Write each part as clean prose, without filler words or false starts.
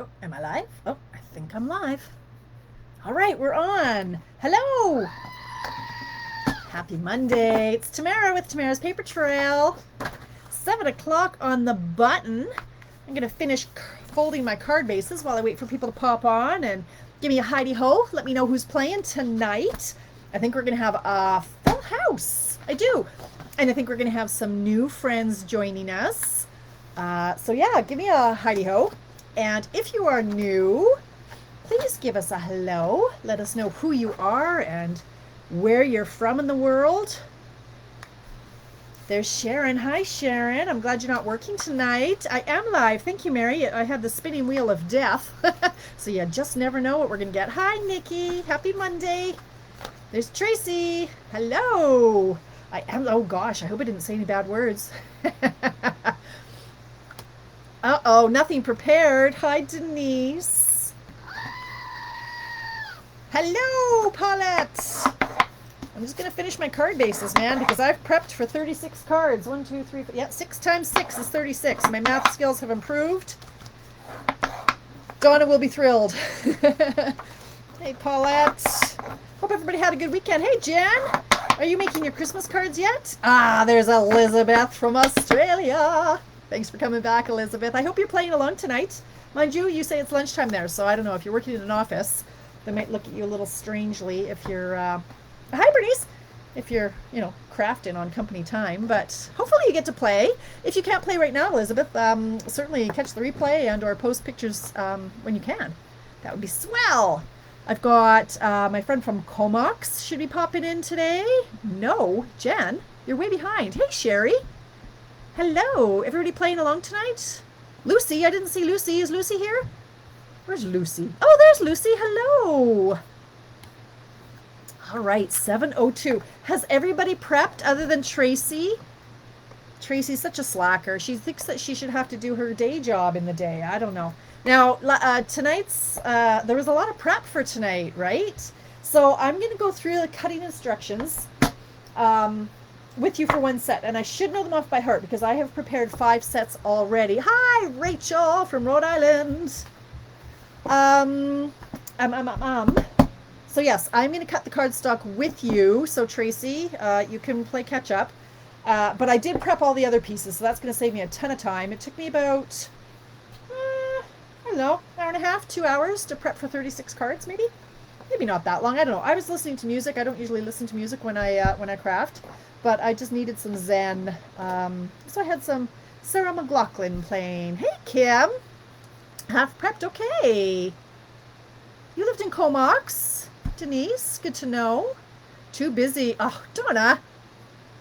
Oh, am I live? Oh, I think I'm live. All right, we're on. Hello. Happy Monday. It's Tamara with Tamara's Paper Trail. 7 o'clock on the button. I'm going to finish folding my card bases while I wait for people to pop on and give me a hidey-ho. Let me know who's playing tonight. I think we're going to have a full house. I do. And I think we're going to have some new friends joining us. So yeah, give me a hidey-ho. And if you are new, please give us a hello. Let us know who you are and where you're from in the world. There's Sharon. Hi, Sharon. I'm glad you're not working tonight. I am live. Thank you, Mary. I had the spinning wheel of death. So you just never know what we're going to get. Hi, Nikki. Happy Monday. There's Tracy. Hello. Oh gosh, I hope I didn't say any bad words. Uh-oh, nothing prepared. Hi, Denise. Hello, Paulette. I'm just going to finish my card bases, man, because I've prepped for 36 cards. 1, 2, 3, 4. Yeah, 6 times 6 is 36. My math skills have improved. Donna will be thrilled. Hey, Paulette. Hope everybody had a good weekend. Hey, Jen. Are you making your Christmas cards yet? Ah, there's Elizabeth from Australia. Thanks for coming back, Elizabeth. I hope you're playing along tonight. Mind you say it's lunchtime there, so I don't know. If you're working in an office, they might look at you a little strangely if you're... Hi, Bernice! If you're, crafting on company time. But hopefully you get to play. If you can't play right now, Elizabeth, certainly catch the replay and or post pictures when you can. That would be swell. I've got my friend from Comox should be popping in today. No, Jen, you're way behind. Hey, Sherry. Hello. Everybody playing along tonight? Lucy, I didn't see Lucy. Is Lucy here? Where's Lucy? Oh, there's Lucy. Hello. All right, 7:02. Has everybody prepped other than Tracy? Tracy's such a slacker. She thinks that she should have to do her day job in the day. I don't know. Now, tonight's, there was a lot of prep for tonight, right? So I'm going to go through the cutting instructions with you for one set. And I should know them off by heart because I have prepared 5 sets already. Hi, Rachel from Rhode Island. So yes, I'm going to cut the cardstock with you. So Tracy, you can play catch up. But I did prep all the other pieces, so that's going to save me a ton of time. It took me about, I don't know, hour and a half, 2 hours to prep for 36 cards, maybe. Maybe not that long. I don't know. I was listening to music. I don't usually listen to music when I craft, but I just needed some zen. So I had some Sarah McLaughlin playing. Hey, Kim. Half prepped. Okay. You lived in Comox, Denise. Good to know. Too busy. Oh, Donna.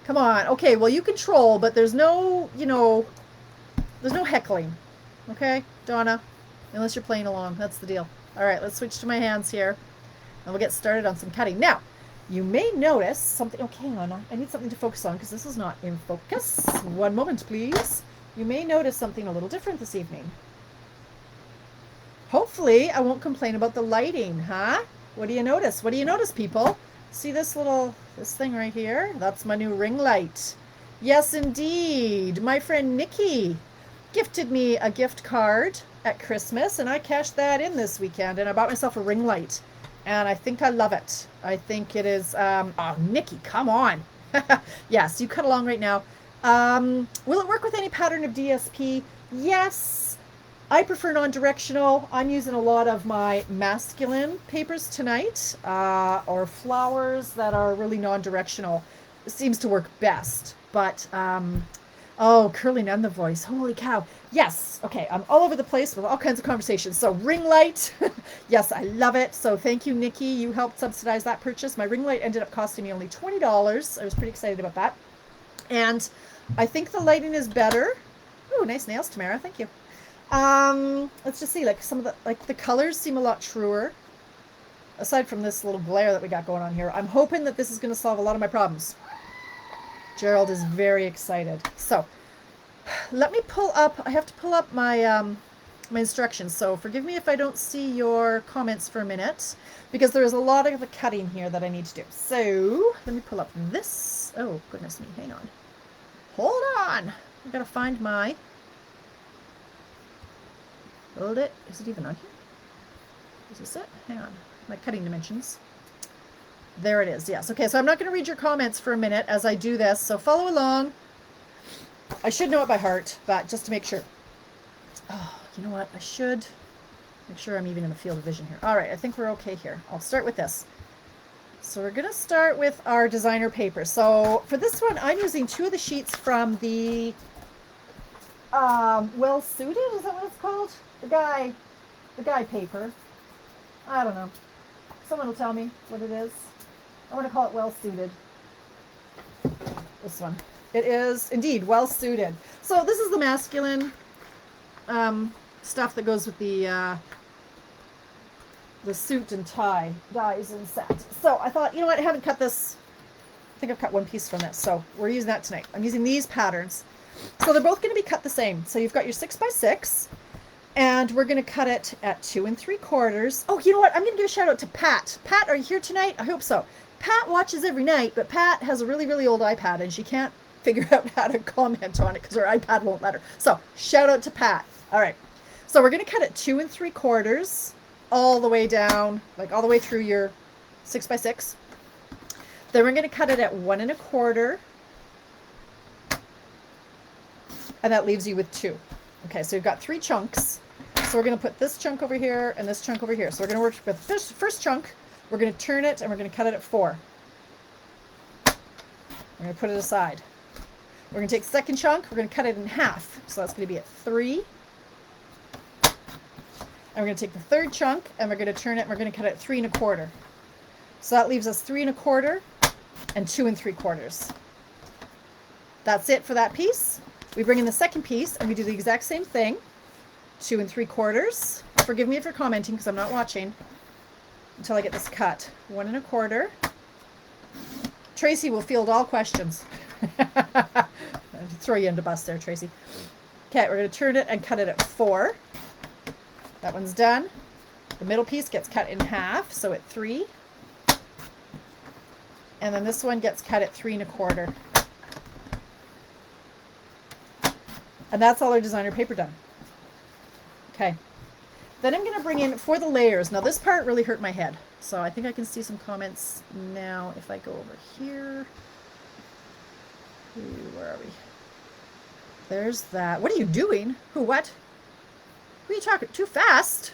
Come on. Okay, well, you control, but there's no, there's no heckling. Okay, Donna? Unless you're playing along. That's the deal. All right, let's switch to my hands here. And we'll get started on some cutting. Now, you may notice something. Okay, hang on. I need something to focus on because this is not in focus. One moment, please. You may notice something a little different this evening. Hopefully, I won't complain about the lighting, huh? What do you notice? What do you notice, people? See this thing right here? That's my new ring light. Yes, indeed. My friend Nikki gifted me a gift card at Christmas, and I cashed that in this weekend, and I bought myself a ring light. And I think I love it. I think it is, oh, Nikki, come on. Yes, you cut along right now. Will it work with any pattern of DSP? Yes. I prefer non-directional. I'm using a lot of my masculine papers tonight, or flowers that are really non-directional. It seems to work best. But, oh, curling and the voice. Holy cow. Yes. Okay, I'm all over the place with all kinds of conversations. So ring light. Yes, I love it. So thank you, Nikki. You helped subsidize that purchase. My ring light ended up costing me only $20. I was pretty excited about that. And I think the lighting is better. Ooh, nice nails, Tamara. Thank you. Let's just see, like some of the colors seem a lot truer. Aside from this little glare that we got going on here, I'm hoping that this is going to solve a lot of my problems. Gerald is very excited. So let me pull up, I have to pull up my, my instructions. So forgive me if I don't see your comments for a minute, because there is a lot of the cutting here that I need to do. So let me pull up this. Oh, goodness me. Hang on. Hold on. I've got to find my Hold it. Is it even on here? Is this it? Hang on. My cutting dimensions. There it is. Yes. Okay, so I'm not going to read your comments for a minute as I do this, so follow along. I should know it by heart, but just to make sure. Oh, you know what? I should make sure I'm even in the field of vision here. All right, I think we're okay here. I'll start with this. So we're going to start with our designer paper. So for this one, I'm using 2 of the sheets from the Well Suited, is that what it's called? The guy paper. I don't know. Someone will tell me what it is. I want to call it Well Suited. This one. It is indeed Well Suited. So this is the masculine stuff that goes with the suit and tie dies and set. So I thought, you know what, I haven't cut this. I think I've cut one piece from this, so we're using that tonight. I'm using these patterns. So they're both going to be cut the same. So you've got your 6x6, and we're going to cut it at 2 3/4. Oh, you know what? I'm going to give a shout out to Pat. Pat, are you here tonight? I hope so. Pat watches every night, but Pat has a really, really old iPad, and she can't figure out how to comment on it because her iPad won't let her. So shout out to Pat. All right. So we're going to cut it 2 3/4 all the way down, like all the way through your 6x6. Then we're going to cut it at 1 1/4. And that leaves you with 2. Okay, so you've got 3 chunks. So we're going to put this chunk over here and this chunk over here. So we're going to work with this first chunk. We're going to turn it and we're going to cut it at 4. We're going to put it aside. We're going to take the second chunk. We're going to cut it in half. So that's going to be at 3. And we're going to take the third chunk and we're going to turn it and we're going to cut it at 3 1/4. So that leaves us 3 1/4 and 2 3/4. That's it for that piece. We bring in the second piece and we do the exact same thing. 2 3/4. Forgive me for commenting because I'm not watching until I get this cut. 1 1/4. Tracy will field all questions. Throw you under the bus there, Tracy. Okay, we're going to turn it and cut it at 4. That one's done. The middle piece gets cut in half, so at 3. And then this one gets cut at 3 1/4. And that's all our designer paper done. Okay. Then I'm going to bring in, for the layers, now this part really hurt my head. So I think I can see some comments now if I go over here. Where are we? There's that. What are you doing? Who, what? Who are you talking? Too fast?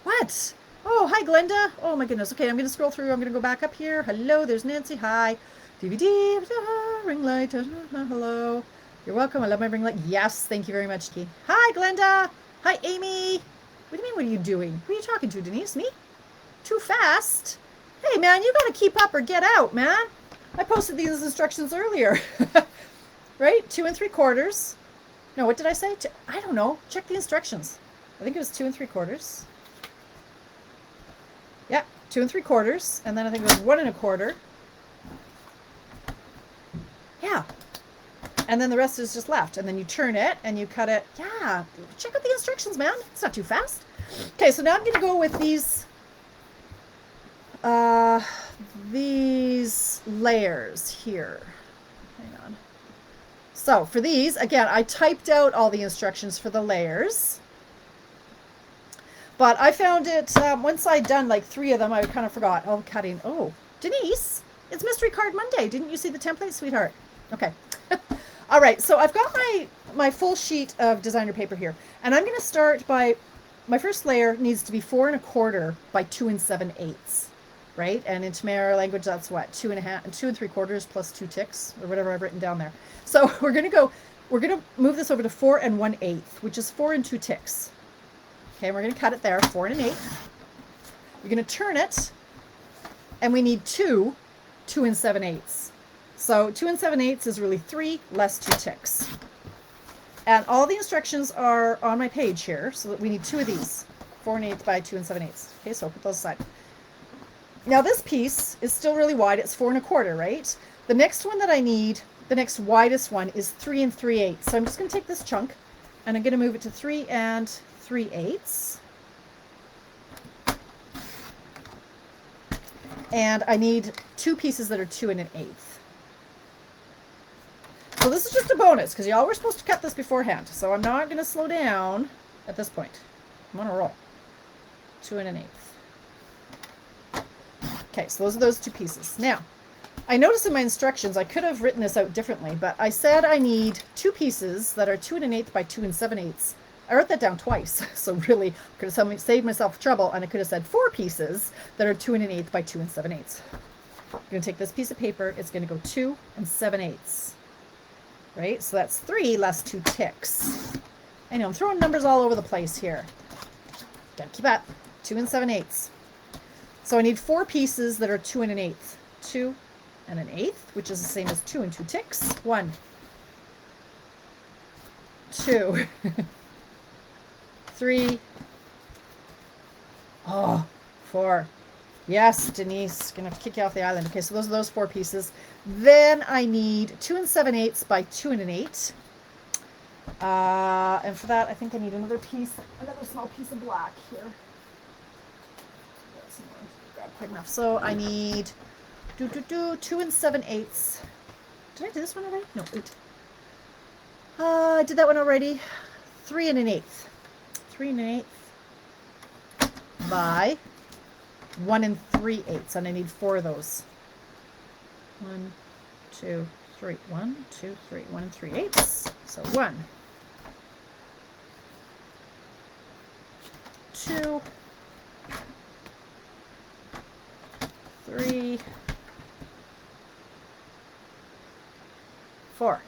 What? Oh, hi, Glenda. Oh, my goodness. Okay, I'm going to scroll through. I'm going to go back up here. Hello, there's Nancy. Hi. DVD, ring light. Hello. You're welcome. I love my ring light. Yes, thank you very much, Key. Hi, Glenda. Hi, Amy. What do you mean, what are you doing? Who are you talking to, Denise? Me? Too fast? Hey, man, you got to keep up or get out, man. I posted these instructions earlier. Right? 2 3/4. No, what did I say? I don't know. Check the instructions. I think it was 2 3/4. Yeah, 2 3/4. And then I think it was 1 1/4. Yeah. And then the rest is just left. And then you turn it and you cut it. Yeah. Check out the instructions, man. It's not too fast. Okay, so now I'm going to go with these layers here. Hang on. So for these, again, I typed out all the instructions for the layers. But I found it, once I'd done like 3 of them, I kind of forgot. Oh, cutting. Oh, Denise, it's Mystery Card Monday. Didn't you see the template, sweetheart? Okay. All right, so I've got my full sheet of designer paper here. And I'm going to start by, my first layer needs to be 4 1/4 by 2 7/8. Right? And in Tamara-language, that's what? 2 3/4 plus 2 ticks, or whatever I've written down there. So we're going to move this over to 4 1/8, which is 4 2 ticks. Okay, and we're going to cut it there, 4 1/8. We're going to turn it, and we need 2 7/8. So 2 7/8 is really 3 less 2 ticks. And all the instructions are on my page here, so that we need 2 of these, 4 1/8 by 2 7/8. Okay, so I'll put those aside. Now this piece is still really wide. It's 4 1/4, right? The next one that I need, the next widest one, is 3 3/8. So I'm just going to take this chunk and I'm going to move it to 3 3/8. And I need 2 pieces that are 2 1/8. So this is just a bonus because y'all were supposed to cut this beforehand. So I'm not going to slow down at this point. I'm on a roll. 2 1/8. Okay, so those are those 2 pieces. Now, I noticed in my instructions, I could have written this out differently, but I said I need 2 pieces that are 2 1/8 by 2 7/8. I wrote that down twice, so really I could have saved myself trouble, and I could have said 4 pieces that are 2 1/8 by 2 7/8. I'm going to take this piece of paper, it's going to go 2 7/8. Right? So that's 3 less 2 ticks. I know, I'm throwing numbers all over the place here. Gotta keep up. 2 7/8. So I need 4 pieces that are 2 1/8. 2 1/8, which is the same as 2 and 2 ticks. 1, 2, 3, 4. Yes, Denise, gonna have to kick you off the island. Okay, so those are those 4 pieces. Then I need 2 7/8 by 2 1/8. And for that, I think I need another small piece of black here. Quick enough. So I need 2 7/8. Did I do this one already? No, 8. I did that one already. 3 1/8. 3 1/8 by 1 3/8, and I need 4 of those. 1, 2, 3. 1, 2, 3. 1 3/8. So 1, 2, 3, 4.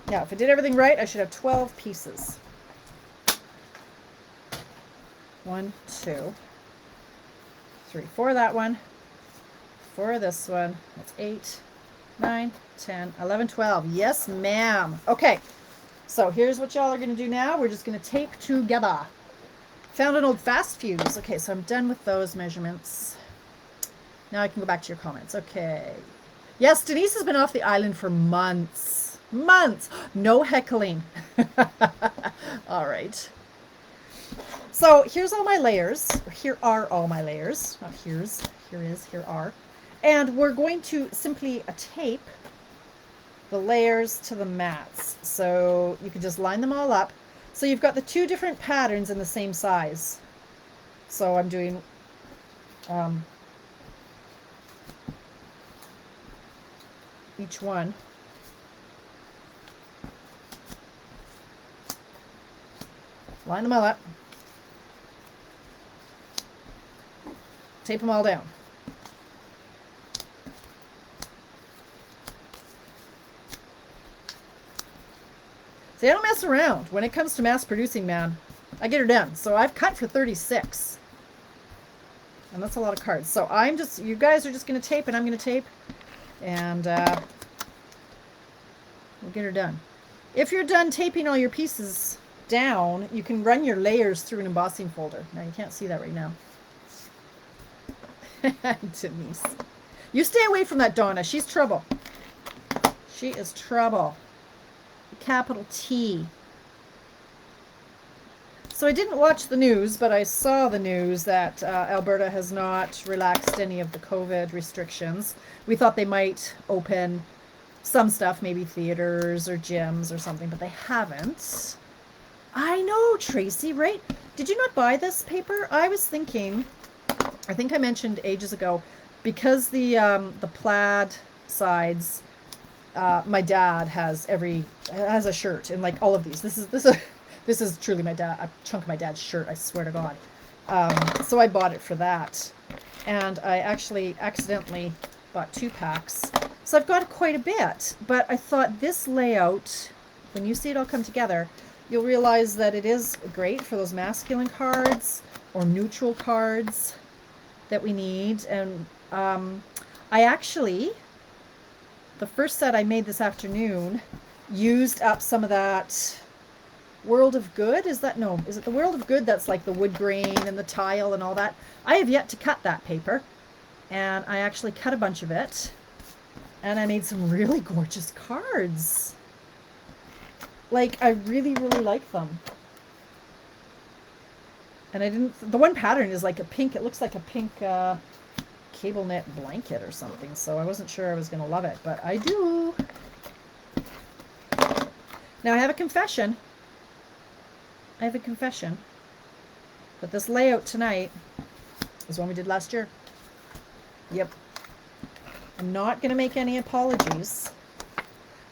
Now, if I did everything right, I should have 12 pieces. 1, 2, 3, 4 of that one, 4 of this one. That's 8, 9, 10, 11, 12. Yes, ma'am. Okay, so here's what y'all are going to do now. We're just going to tape together. Found an old fast fuse. Okay, so I'm done with those measurements. Now I can go back to your comments. Okay. Yes, Denise has been off the island for months. Months. No heckling. All right. So here's all my layers. Here are all my layers. Not here's. Here are. And we're going to simply tape the layers to the mats. So you can just line them all up. So you've got the 2 different patterns in the same size. So I'm doing each one. Line them all up. Tape them all down. See, I don't mess around. When it comes to mass producing, man, I get her done. So I've cut for 36. And that's a lot of cards. So you guys are just going to tape and I'm going to tape. And we'll get her done. If you're done taping all your pieces down, you can run your layers through an embossing folder. Now, you can't see that right now. Denise. You stay away from that Donna. She's trouble. She is trouble. Capital T. So I didn't watch the news, but I saw the news that Alberta has not relaxed any of the COVID restrictions. We thought they might open some stuff, maybe theaters or gyms or something, but they haven't. I know, Tracy, right? Did you not buy this paper? I was thinking, I think I mentioned ages ago, because the plaid sides, my dad has a shirt in like all of these. This is truly a chunk of my dad's shirt, I swear to God. So I bought it for that. And I actually accidentally bought 2 packs. So I've got quite a bit. But I thought this layout, when you see it all come together, you'll realize that it is great for those masculine cards or neutral cards that we need. And I actually, the first set I made this afternoon, used up some of that World of Good. Is it the World of Good that's like the wood grain and the tile and all that? I have yet to cut that paper, and I actually cut a bunch of it, and I made some really gorgeous cards. Like, I really, really like them. And the one pattern is like a pink, it looks like a pink cable knit blanket or something, so I wasn't sure I was going to love it, but I do. Now I have a confession. I have a confession. But this layout tonight is one we did last year. Yep. I'm not going to make any apologies.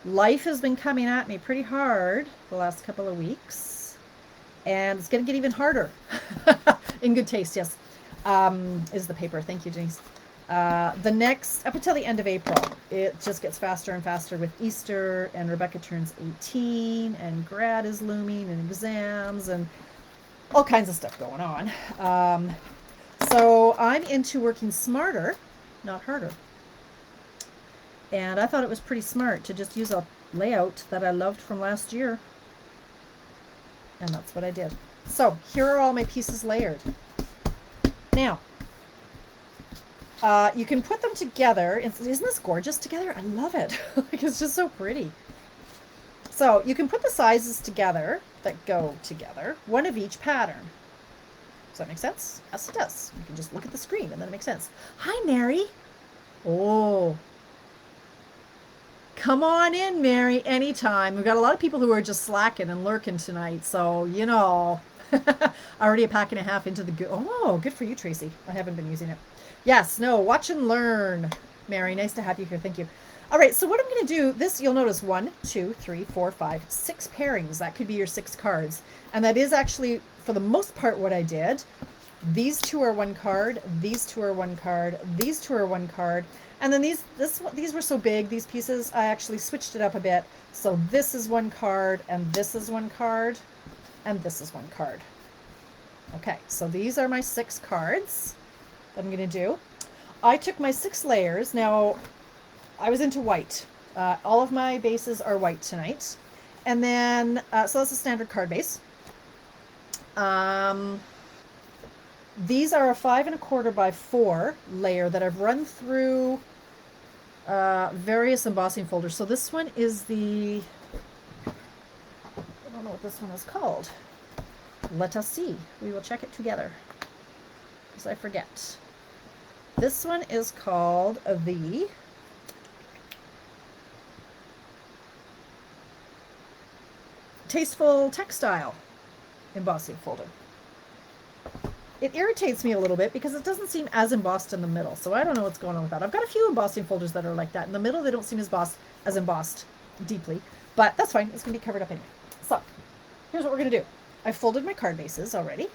Life has been coming at me pretty hard the last couple of weeks. And it's going to get even harder. In good taste, yes. Is the paper. Thank you, Denise. The next, up until the end of April, it just gets faster and faster with Easter, and Rebecca turns 18, and grad is looming, and exams, and all kinds of stuff going on. So I'm into working smarter, not harder. And I thought it was pretty smart to just use a layout that I loved from last year. And that's what I did. So here are all my pieces layered. Now, you can put them together. Isn't this gorgeous together? I love it. Like, it's just so pretty. So you can put the sizes together that go together, one of each pattern. Does that make sense? Yes, it does. You can just look at the screen and then it makes sense. Hi, Mary. Oh, come on in, Mary, anytime. We've got a lot of people who are just slacking and lurking tonight. So, you know, already a pack and a half into the oh, good for you, Tracy. I haven't been using it. Yes, no, watch and learn. Mary, nice to have you here. Thank you. All right, so what I'm going to do, this, you'll notice 1, 2, 3, 4, 5, 6 pairings. That could be your 6 cards. And that is actually, for the most part, what I did. These 2 are 1 card. These 2 are 1 card. These 2 are 1 card. And then these were so big, these pieces, I actually switched it up a bit. So this is 1 card, and this is 1 card, and this is 1 card. Okay, so these are my 6 cards that I'm going to do. I took my 6 layers. Now, I was into white. All of my bases are white tonight. And then, so that's a standard card base. These are a 5 1/4 by 4 layer that I've run through various embossing folders. So this one is the, I don't know what this one is called. Let us see. We will check it together, because I forget. This one is called the Tasteful Textile embossing folder. It irritates me a little bit because it doesn't seem as embossed in the middle. So I don't know what's going on with that. I've got a few embossing folders that are like that. In the middle, they don't seem as embossed deeply. But that's fine. It's going to be covered up anyway. So here's what we're going to do. I folded my card bases already.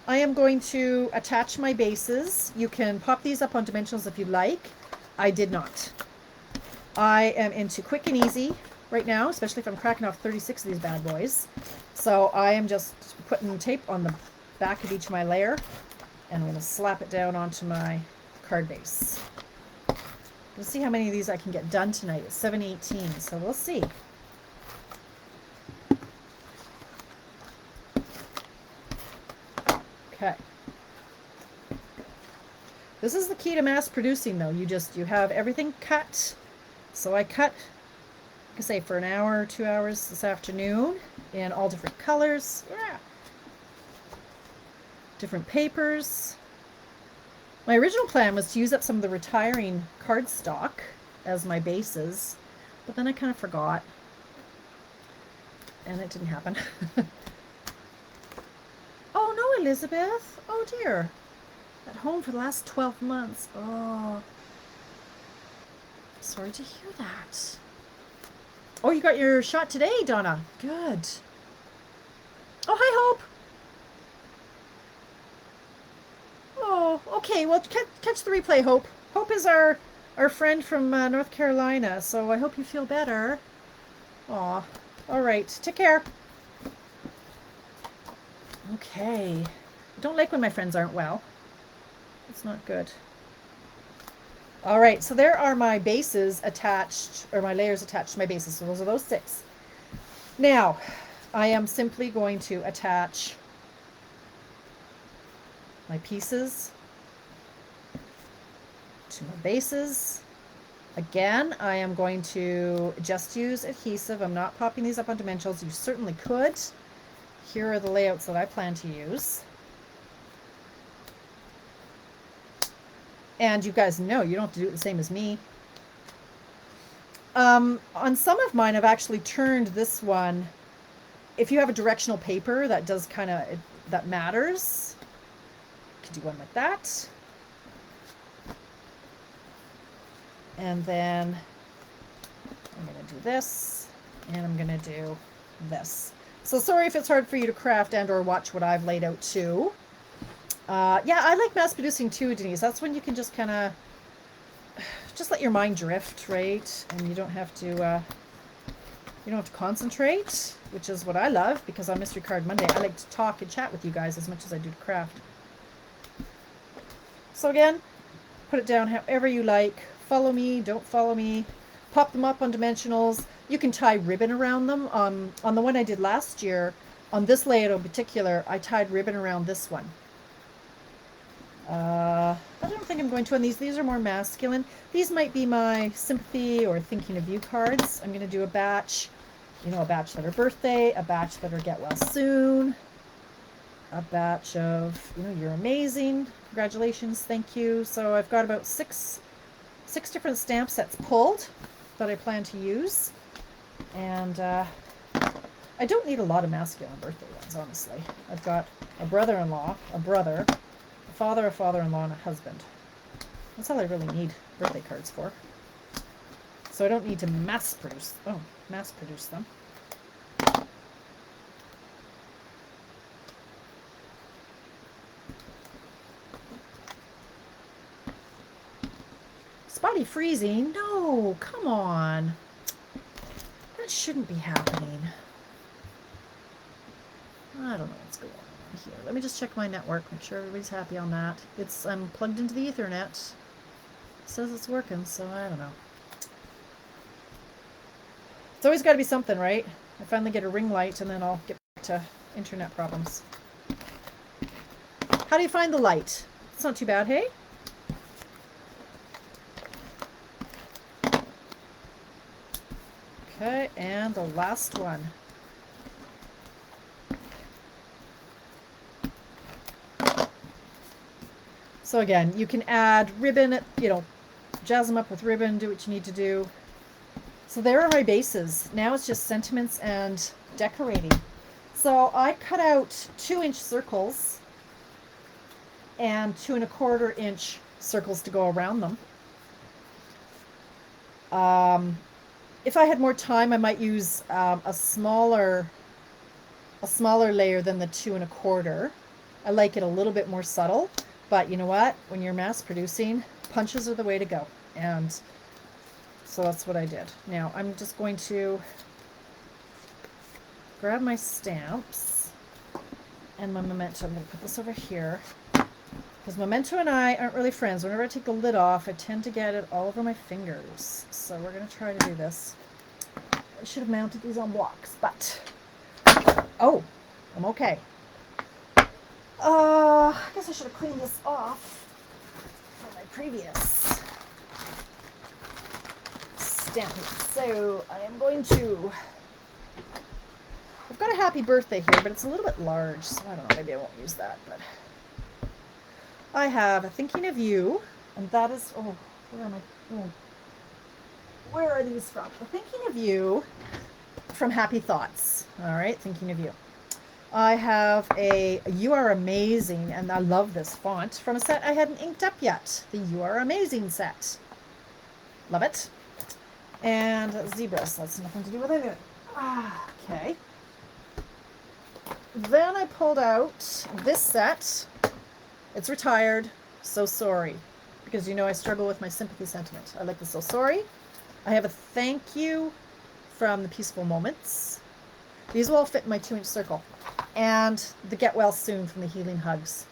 I am going to attach my bases. You can pop these up on dimensionals if you like. I did not. I am into quick and easy right now, especially if I'm cracking off 36 of these bad boys. So I am just putting tape on the back of each of my layer, and I'm going to slap it down onto my card base. We'll see how many of these I can get done tonight. It's 7:18, so we'll see. Okay. This is the key to mass producing, though. You have everything cut. So I cut, like I say, for an hour or 2 hours this afternoon in all different colors. Yeah. Different papers. My original plan was to use up some of the retiring cardstock as my bases, but then I kind of forgot, and it didn't happen. Oh no, Elizabeth. Oh dear. At home for the last 12 months. Oh. Sorry to hear that. Oh, you got your shot today, Donna. Good. Oh, hi, Hope. Oh, okay. Well, catch the replay, Hope. Hope is our friend from North Carolina, so I hope you feel better. Aw. All right. Take care. Okay. I don't like when my friends aren't well. It's not good. All right. So there are my bases attached, or my layers attached to my bases. So those are those 6. Now, I am simply going to attach my pieces to my bases. Again, I am going to just use adhesive. I'm not popping these up on dimensionals. You certainly could. Here are the layouts that I plan to use. And you guys know you don't have to do it the same as me. On some of mine, I've actually turned this one if you have a directional paper that does kind of, that matters, you can do one like that. And then I'm going to do this, and I'm going to do this. So sorry if it's hard for you to craft and or watch what I've laid out too. Yeah, I like mass producing too, Denise. That's when you can just kind of just let your mind drift, right? And you don't have to concentrate, which is what I love, because on Mystery Card Monday, I like to talk and chat with you guys as much as I do to craft. So again, put it down however you like. Follow me, don't follow me. Pop them up on dimensionals. You can tie ribbon around them. On the one I did last year, on this layout in particular, I tied ribbon around this one. I don't think I'm going to on these. These are more masculine. These might be my sympathy or thinking of you cards. I'm going to do a batch, a batch that are birthday, a batch that are get well soon, a batch of, you're amazing, congratulations, thank you. So I've got about six different stamp sets pulled that I plan to use. And I don't need a lot of masculine birthday ones, honestly. I've got a brother-in-law, a brother, a father, a father-in-law, and a husband. That's all I really need birthday cards for. So I don't need to mass produce them. Spotty freezing? No, come on. That shouldn't be happening. I don't know what's going on here. Let me just check my network, make sure everybody's happy on that. I'm plugged into the Ethernet. It says it's working, so I don't know. It's always got to be something, right? I finally get a ring light, and then I'll get back to internet problems. How do you find the light? It's not too bad, hey? Okay, and the last one. So again, you can add ribbon, jazz them up with ribbon, do what you need to do. So there are my bases. Now it's just sentiments and decorating. So I cut out 2-inch circles and 2 1/4-inch circles to go around them. If I had more time, I might use a smaller layer than the 2 1/4. I like it a little bit more subtle, but you know what? When you're mass producing, punches are the way to go. And so that's what I did. Now I'm just going to grab my stamps and my memento. I'm going to put this over here, because memento and I aren't really friends. Whenever I take the lid off, I tend to get it all over my fingers. So we're going to try to do this. I should have mounted these on blocks, but oh, I'm okay. I guess I should have cleaned this off from my previous stamp. So I am going to, I've got a happy birthday here, but it's a little bit large, so I don't know, maybe I won't use that, but I have a thinking of you, and that is, oh, where am I? Oh. Where are these from? The thinking of you from Happy Thoughts. All right, thinking of you. I have a You Are Amazing, and I love this font, from a set I hadn't inked up yet. The You Are Amazing set. Love it. And zebras. That's nothing to do with anything. Okay. Then I pulled out this set. It's retired. So sorry. Because I struggle with my sympathy sentiment. I like the So Sorry. I have a thank you from the Peaceful Moments. These will all fit in my 2-inch circle. And the Get Well Soon from the Healing Hugs.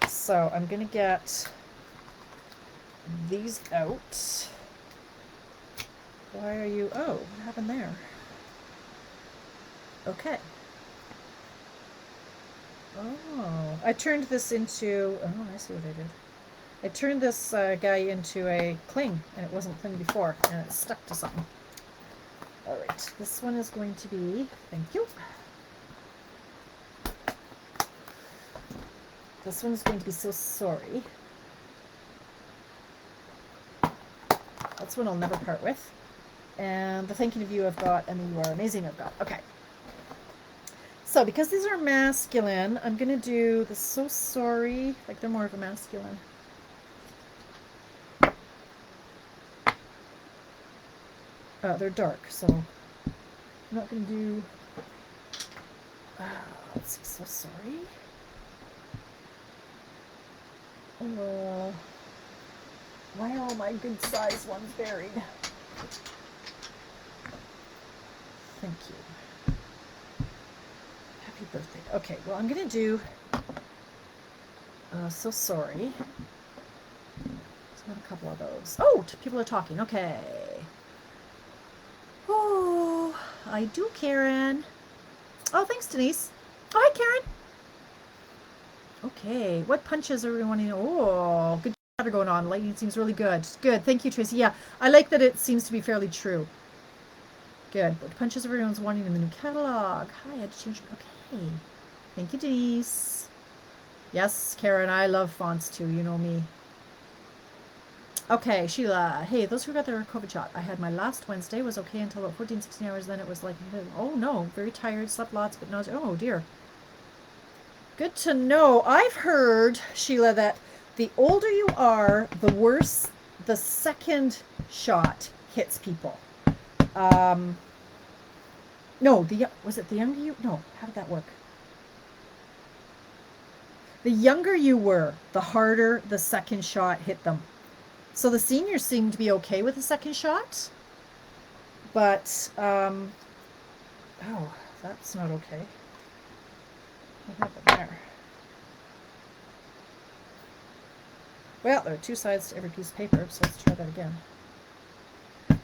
So I'm going to get these out. Why are you... Oh, what happened there? Okay. Oh, I turned this into... Oh, I see what I did. I turned this guy into a cling, and it wasn't cling before, and it stuck to something. All right, this one is going to be, thank you. This one is going to be So Sorry. That's one I'll never part with. And the thinking of you I've got, and the You Are Amazing I've got. Okay. So because these are masculine, I'm going to do the So Sorry. Like they're more of a masculine. They're dark, so I'm not going to do... let's see, So Sorry. Why are all my good size ones buried? Thank you. Happy birthday. Okay, well, I'm going to do So Sorry. There's not a couple of those. Oh, people are talking. Okay. Oh, I do, Karen. Oh, thanks, Denise. Oh, hi, Karen. Okay, what punches are we wanting to... Oh, good chatter going on. Lightning seems really good. Good, thank you, Tracy. Yeah, I like that it seems to be fairly true. Good. What punches everyone's wanting in the new catalog? Hi, I had to change... Okay. Thank you, Denise. Yes, Karen, I love fonts too. You know me. Okay, Sheila. Hey, those who got their COVID shot. I had my last Wednesday. Was okay until about 14, 16 hours. Then it was like... Oh, no. Very tired. Slept lots, but nausea. Oh, dear. Good to know. I've heard, Sheila, that the older you are, the worse the second shot hits people. No, was it the younger you? No, how did that work? The younger you were, the harder the second shot hit them. So the seniors seemed to be okay with the second shot, but oh, that's not okay. What happened there? Well, there are two sides to every piece of paper, so let's try that again. Okay.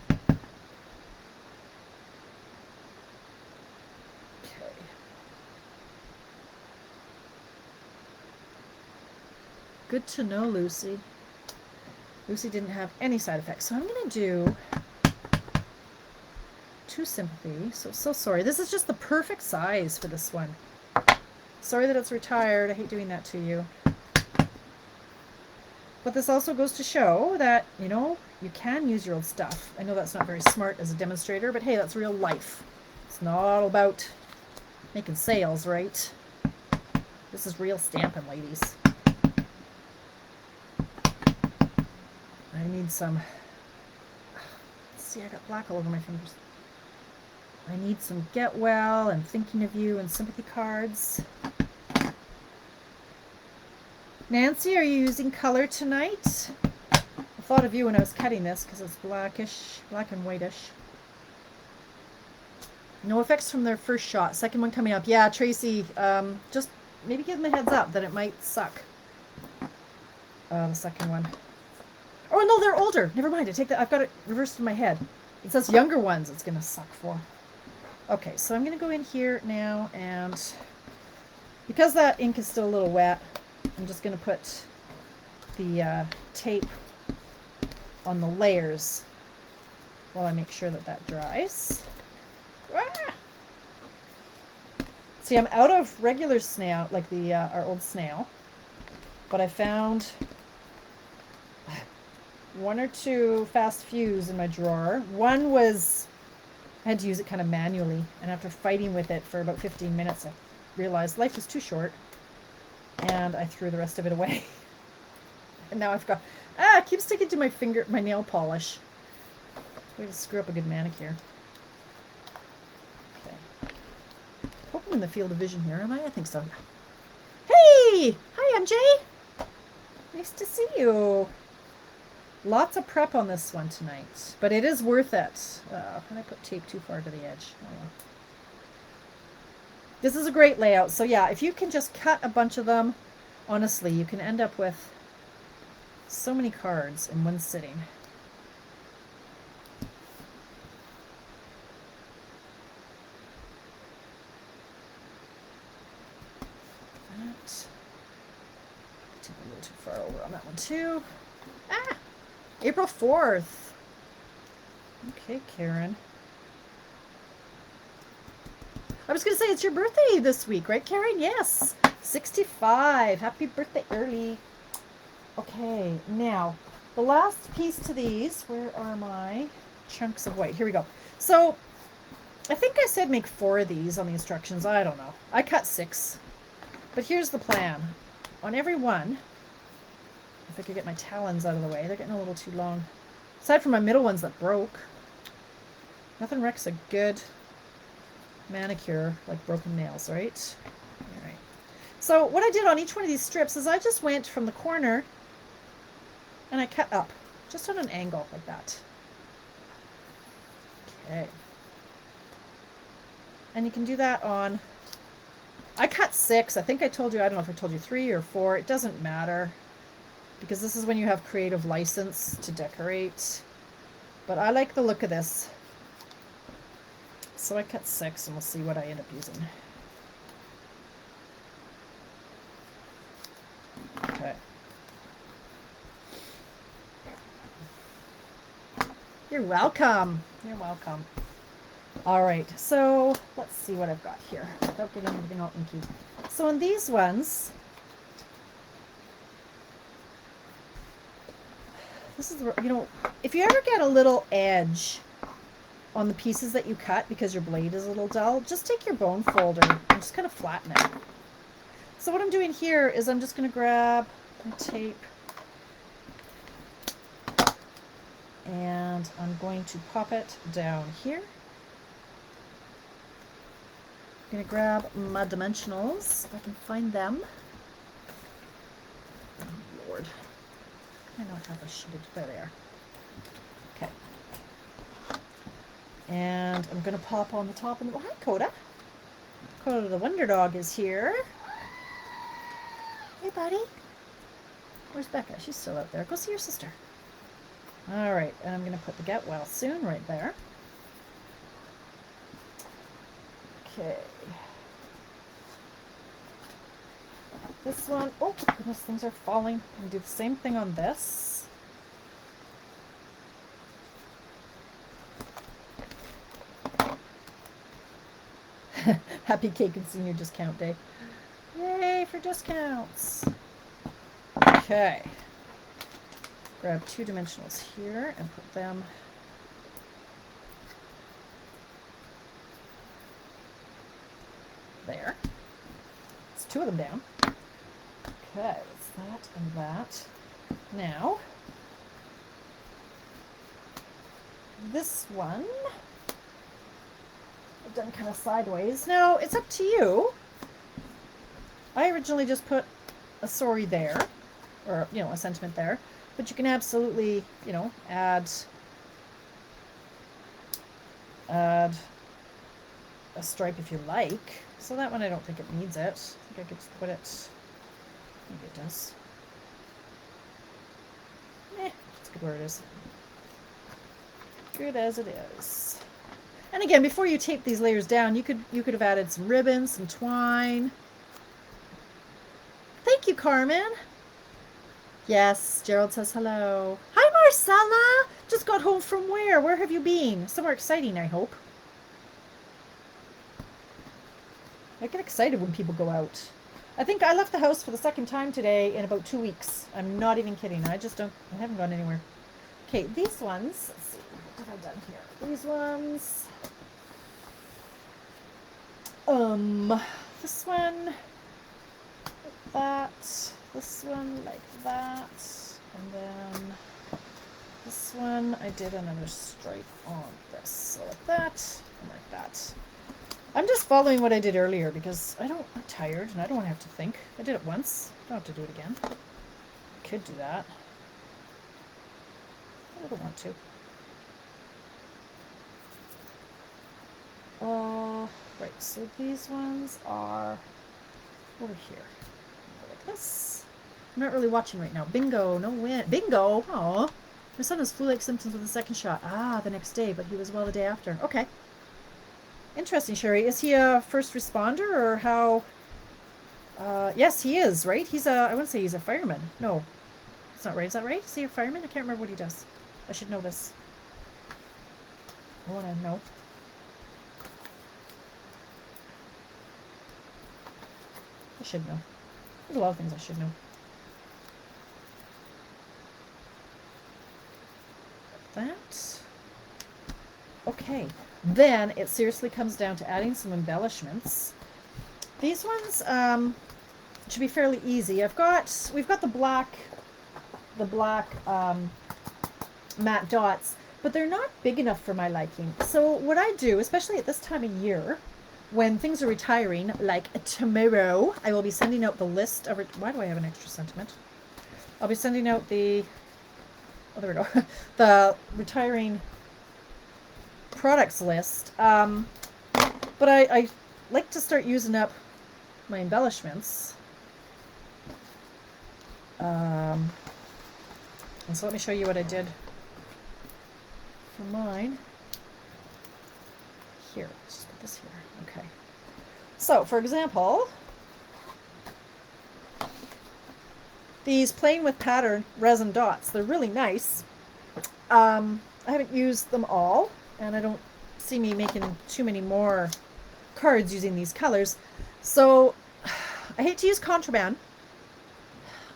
Good to know, Lucy. Lucy didn't have any side effects. So I'm going to do two sympathy. So sorry. This is just the perfect size for this one. Sorry that it's retired. I hate doing that to you. But this also goes to show that, you know, you can use your old stuff. I know that's not very smart as a demonstrator, but hey, that's real life. It's not all about making sales, right? This is real stamping, ladies. I need some... See, I got black all over my fingers. I need some Get Well and Thinking of You and sympathy cards. Nancy, are you using color tonight? I thought of you when I was cutting this because it's blackish, black and whitish. No effects from their first shot. Second one coming up. Yeah, Tracy, just maybe give them a heads up that it might suck. The second one. Oh, no, they're older. Never mind. I take that. I've got it reversed in my head. It says younger ones it's going to suck for. Okay, so I'm going to go in here now, and because that ink is still a little wet, I'm just going to put the tape on the layers while I make sure that that dries. Ah! See, I'm out of regular snail, like the our old snail, but I found one or two fast fuse in my drawer. One was, I had to use it kind of manually, and after fighting with it for about 15 minutes, I realized life was too short, and I threw the rest of it away. And now I've got, it keeps sticking to my finger, my nail polish. Way to screw up a good manicure. Okay. Hope I'm in the field of vision here, am I? I think so. Hey! Hi, MJ! Nice to see you. Lots of prep on this one tonight, but it is worth it. Can I put tape too far to the edge? Oh. This is a great layout. So yeah, if you can just cut a bunch of them, honestly, you can end up with so many cards in one sitting. That. Took a little too far over on that one too. Ah! April 4th. Okay, Karen. I was going to say it's your birthday this week, right, Karen? Yes. 65. Happy birthday early. Okay, now, the last piece to these, where are my chunks of white? Here we go. So, I think I said make 4 of these on the instructions. I don't know. I cut 6. But here's the plan. On every one, if I could get my talons out of the way, they're getting a little too long. Aside from my middle ones that broke. Nothing wrecks a good manicure like broken nails, right? All right. So what I did on each one of these strips is I just went from the corner and I cut up, just on an angle like that. Okay. And you can do that on, I cut 6. I think I told you, I don't know if I told you 3 or 4. It doesn't matter because this is when you have creative license to decorate. But I like the look of this. So I cut 6 and we'll see what I end up using. Okay. You're welcome. You're welcome. All right, so let's see what I've got here without getting everything all inky. So on these ones, this is, you know, if you ever get a little edge on the pieces that you cut because your blade is a little dull, just take your bone folder and just kind of flatten it. So what I'm doing here is I'm just going to grab my tape and I'm going to pop it down here. I'm going to grab my dimensionals, if I can find them. Oh, Lord. I don't have a sheet. There they are. Okay. And I'm going to pop on the top. And, oh, hi, Coda. Coda the Wonder Dog is here. Hey, buddy. Where's Becca? She's still out there. Go see your sister. All right. And I'm going to put the get well soon right there. Okay. This one, oh goodness, things are falling. I'm going to do the same thing on this. Happy Cake and Senior Discount Day. Yay for discounts. Okay. Grab 2 dimensionals here and put them there. It's 2 of them down. Okay, it's that and that. Now, this one I've done kind of sideways. Now, it's up to you. I originally just put a sorry there, or, you know, a sentiment there, but you can absolutely, you know, add a stripe if you like. So that one I don't think it needs it. I think I could just put it, maybe it does. It's good where it is. Good as it is. And again, before you tape these layers down, you could have added some ribbons, some twine. Thank you, Carmen. Yes, Gerald says hello. Hi, Marcella. Just got home from where? Where have you been? Somewhere exciting, I hope. I get excited when people go out. I think I left the house for the 2nd time today in about 2 weeks. I'm not even kidding. I haven't gone anywhere. Okay, these ones, let's see, what have I done here? These ones, this one, like that, this one, like that, and then this one, I did another stripe on this, so like that, and like that. I'm just following what I did earlier because I'm tired and I don't want to have to think. I did it once. I don't have to do it again. I could do that. I don't want to. Right, so these ones are over here. Like this. I'm not really watching right now. Bingo, no win. Bingo! Aw. My son has flu-like symptoms with the 2nd shot. Ah, the next day, but he was well the day after. Okay. Interesting, Sherry. Is he a first responder or how? Yes, he is, right? I wouldn't say he's a fireman. No, it's not right. Is that right? Is he a fireman? I can't remember what he does. I should know this. I want to know. I should know. There's a lot of things I should know. Like that. Okay. Then it seriously comes down to adding some embellishments. These ones should be fairly easy. we've got the black matte dots, but they're not big enough for my liking. So what I do, especially at this time of year, when things are retiring, like tomorrow, I will be sending out the list of, why do I have an extra sentiment? I'll be sending out the, oh, there we go, the retiring products list. But I like to start using up my embellishments. And so let me show you what I did for mine. Here, let's just put this here. Okay. So, for example, these plain with pattern resin dots, they're really nice. I haven't used them all, and I don't see me making too many more cards using these colors. So, I hate to use contraband.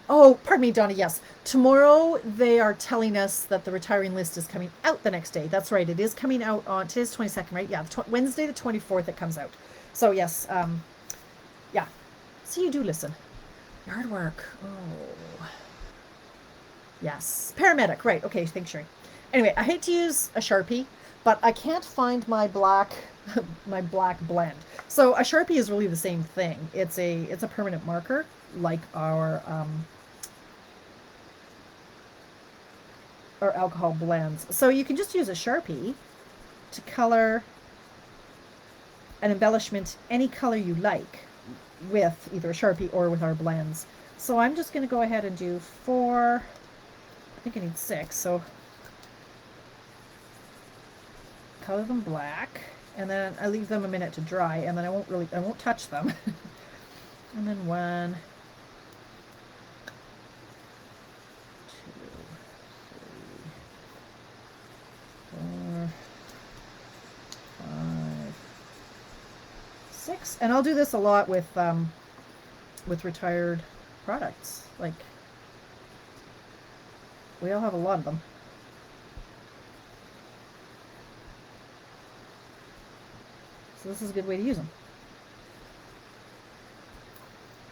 Oh, pardon me, Donna, yes. Tomorrow they are telling us that the retiring list is coming out the next day. That's right. It is coming out on, today's 22nd, right? Yeah, Wednesday the 24th it comes out. So, yes, yeah. So you do listen. Yard work. Oh. Yes. Paramedic, right. Okay, thanks, Sherry. Anyway, I hate to use a Sharpie, but I can't find my black my black blend. So a Sharpie is really the same thing. It's a permanent marker, like our alcohol blends. So you can just use a Sharpie to color an embellishment any color you like with either a Sharpie or with our blends. So I'm just going to go ahead and do 4, I think I need 6, so color them black, and then I leave them a minute to dry, and then I won't touch them. And then 1, 2, 3, 4, 5, 6, and I'll do this a lot with retired products. Like, we all have a lot of them. So this is a good way to use them.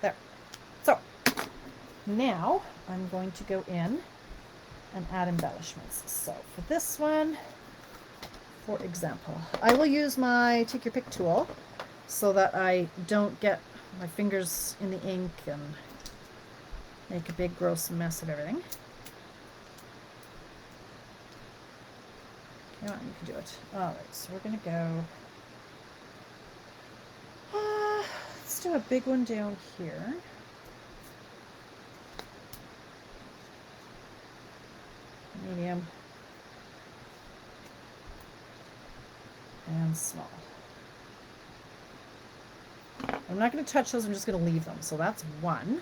There. So now I'm going to go in and add embellishments. So for this one, for example, I will use my take your pick tool so that I don't get my fingers in the ink and make a big gross mess of everything. Come on, you can do it. Alright, so we're going to go, let's do a big one down here. Medium. And small. I'm not going to touch those, I'm just going to leave them. So that's 1.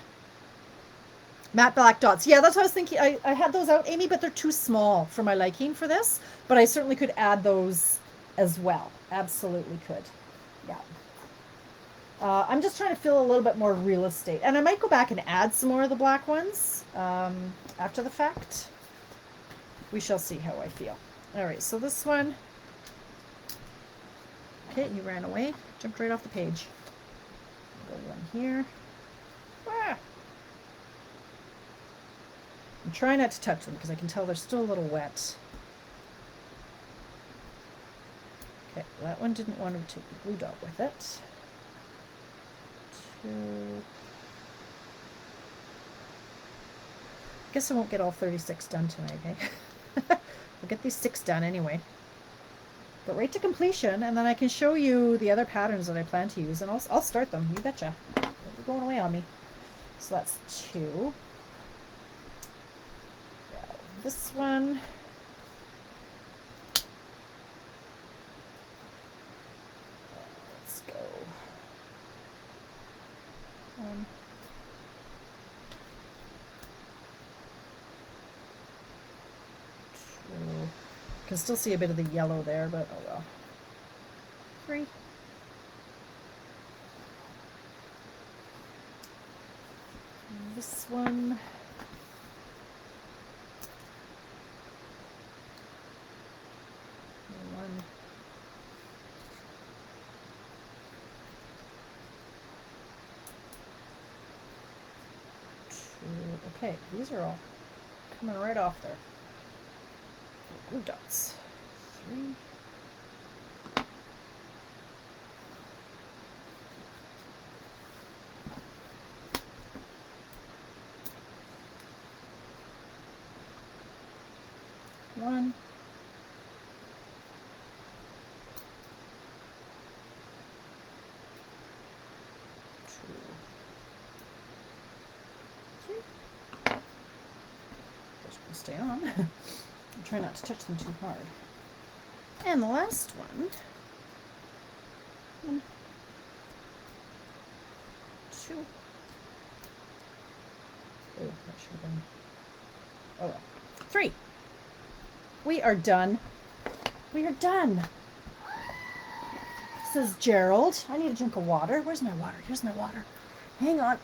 Matte black dots. Yeah, that's what I was thinking. I had those out, Amy, but they're too small for my liking for this. But I certainly could add those as well. Absolutely could. Yeah. I'm just trying to fill a little bit more real estate. And I might go back and add some more of the black ones after the fact. We shall see how I feel. All right, so this one. Okay, you ran away. Jumped right off the page. Go one here. Ah. I'm trying not to touch them because I can tell they're still a little wet. Okay, that one didn't want to take the glue dot with it. 2. Guess I won't get all 36 done tonight, okay? I'll get these 6 done anyway. But right to completion, and then I can show you the other patterns that I plan to use, and I'll start them, you betcha. They're going away on me. So that's 2. This one. Let's go. 1. 2. You can still see a bit of the yellow there, but oh well. 3. And this one. 1. Okay, these are all coming right off there. Glue dots. 3. One. 2. 3. Those will stay on. Try not to touch them too hard. And the last one. 1, 2. Oh, that should have been. Oh well. 3. We are done. We are done. Says Gerald. I need a drink of water. Where's my water? Here's my water. Hang on.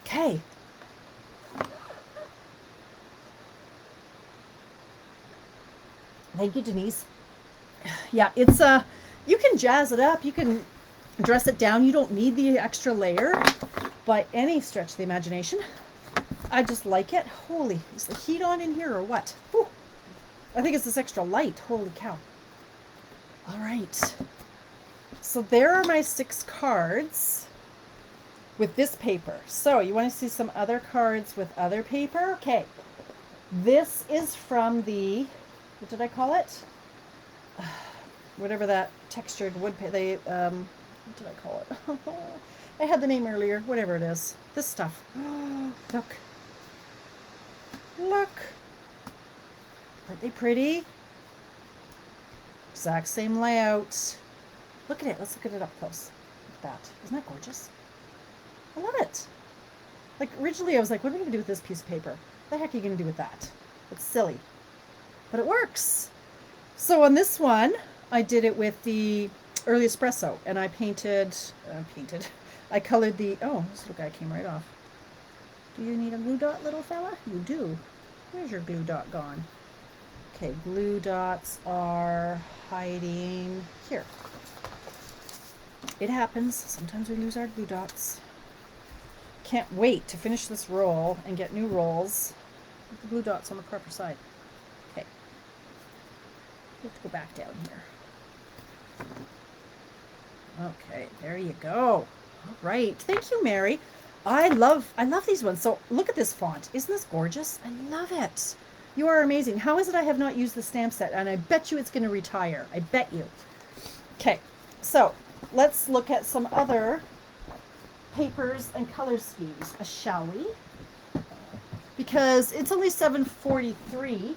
Okay. Thank you, Denise. Yeah, it's you can jazz it up. You can dress it down. You don't need the extra layer by any stretch of the imagination. I just like it. Holy, is the heat on in here or what? Whew. I think it's this extra light. Holy cow. All right. So there are my 6 cards with this paper. So you want to see some other cards with other paper? Okay. This is from the, what did I call it? Whatever that textured wood paper, what did I call it? I had the name earlier, whatever it is. This stuff. Look. Look. Aren't they pretty? Exact same layout. Look at it. Let's look at it up close. Look at that. Isn't that gorgeous? I love it. Like, originally I was like, what are we going to do with this piece of paper? What the heck are you going to do with that? It's silly. But it works. So on this one, I did it with the early espresso. And I I colored the, oh, this little guy came right off. Do you need a glue dot, little fella? You do. Where's your glue dot gone? Okay, glue dots are hiding here. It happens. Sometimes we lose our glue dots. Can't wait to finish this roll and get new rolls with the glue dots on the proper side. Okay. We have to go back down here. Okay, there you go. All right. Thank you, Mary. I love these ones. So look at this font. Isn't this gorgeous? I love it. You are amazing. How is it I have not used the stamp set? And I bet you it's going to retire. I bet you. Okay, so let's look at some other papers and color schemes, shall we? Because it's only 7:43.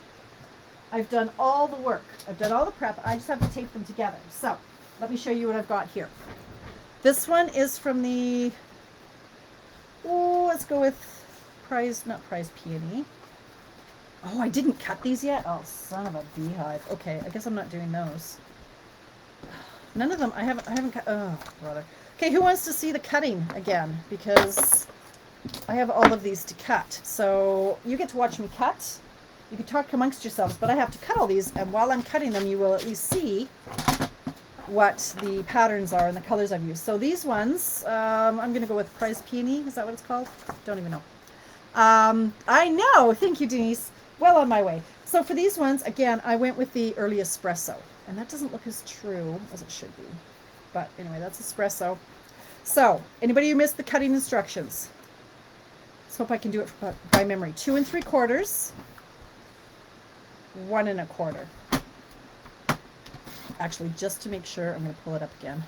I've done all the work. I've done all the prep. I just have to tape them together. So let me show you what I've got here. This one is from the, oh, let's go with not prize peony. Oh, I didn't cut these yet? Oh, son of a beehive. Okay, I guess I'm not doing those. None of them, I haven't cut, oh, brother. Okay, who wants to see the cutting again? Because I have all of these to cut. So you get to watch me cut. You can talk amongst yourselves, but I have to cut all these, and while I'm cutting them, you will at least see what the patterns are and the colors I've used. So these ones, I'm going to go with Prize Peony. Is that what it's called? Don't even know. I know. Thank you, Denise. Well on my way. So for these ones, again, I went with the early espresso. And that doesn't look as true as it should be. But anyway, that's espresso. So, anybody who missed the cutting instructions? Let's hope I can do it by memory. 2 3/4. 1 1/4. Actually, just to make sure, I'm going to pull it up again.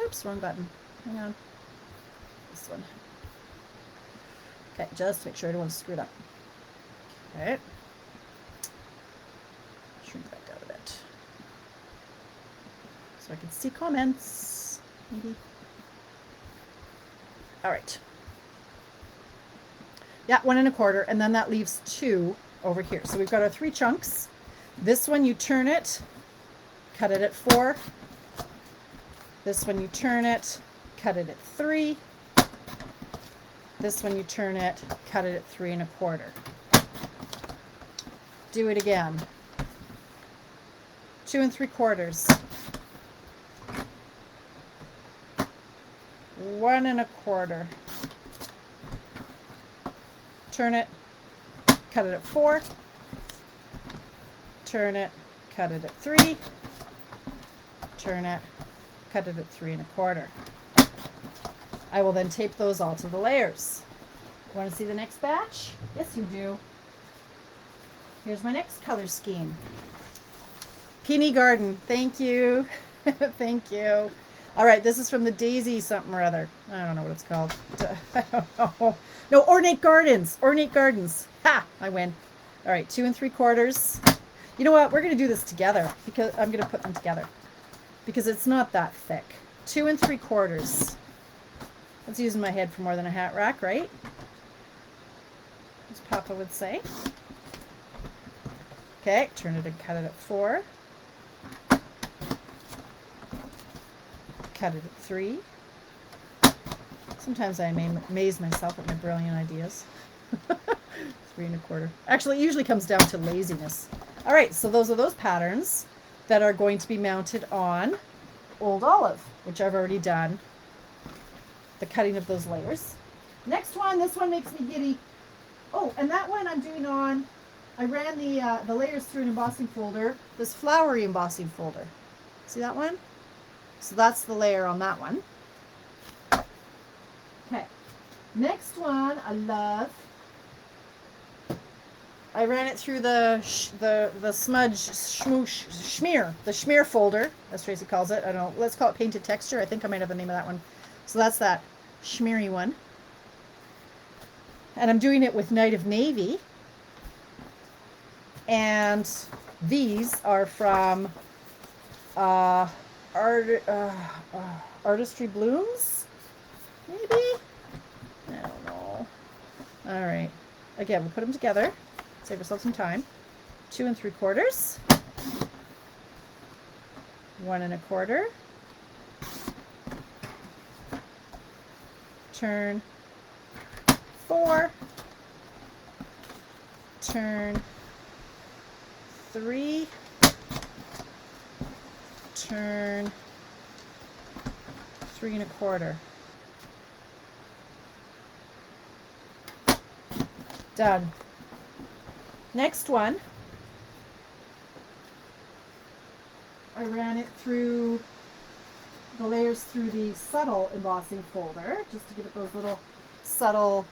Oops, wrong button. Hang on. This one. Okay, just to make sure I don't want to screw it up. Okay. Shrink that down a bit. So I can see comments, maybe. All right. Yeah, 1 1/4, and then that leaves 2 over here. So we've got our 3 chunks. This one you turn it, cut it at 4. This one you turn it, cut it at 3. This one you turn it, cut it at 3 1/4. Do it again. 2 3/4. 1 1/4. Turn it, cut it at 4. Turn it, cut it at 3. Turn it, cut it at 3 1/4. I will then tape those all to the layers. Want to see the next batch? Yes, you do. Here's my next color scheme. Peony Garden. Thank you. Thank you. All right, this is from the Daisy something or other. I don't know what it's called. I don't know. No, Ornate Gardens. Ornate Gardens. Ha! I win. All right, 2 3/4. You know what? We're going to do this together because I'm going to put them together because it's not that thick. 2 3/4. That's using my head for more than a hat rack, right? As Papa would say. Okay, turn it and cut it at 4. Cut it at 3. Sometimes I amaze myself at my brilliant ideas. 3 1/4. Actually, it usually comes down to laziness. All right, so those are those patterns that are going to be mounted on Old Olive, which I've already done the cutting of those layers. Next one, this one makes me giddy. Oh, and that one I'm doing on, I ran the layers through an embossing folder, this flowery embossing folder. See that one? So that's the layer on that one. Okay, next one I love. I ran it through the smudge schmoosh schmear, the schmear folder, as Tracy calls it. I don't know. Let's call it painted texture. I think I might have the name of that one. So that's that schmeary one. And I'm doing it with Night of Navy. And these are from Artistry Blooms, maybe? I don't know. All right. Again, we'll put them together. Save ourselves some time. 2 3/4. 1 1/4. Turn 4. Turn 3. Turn 3 1/4. Done. Next one, I ran it through the layers through the subtle embossing folder, just to give it those little subtle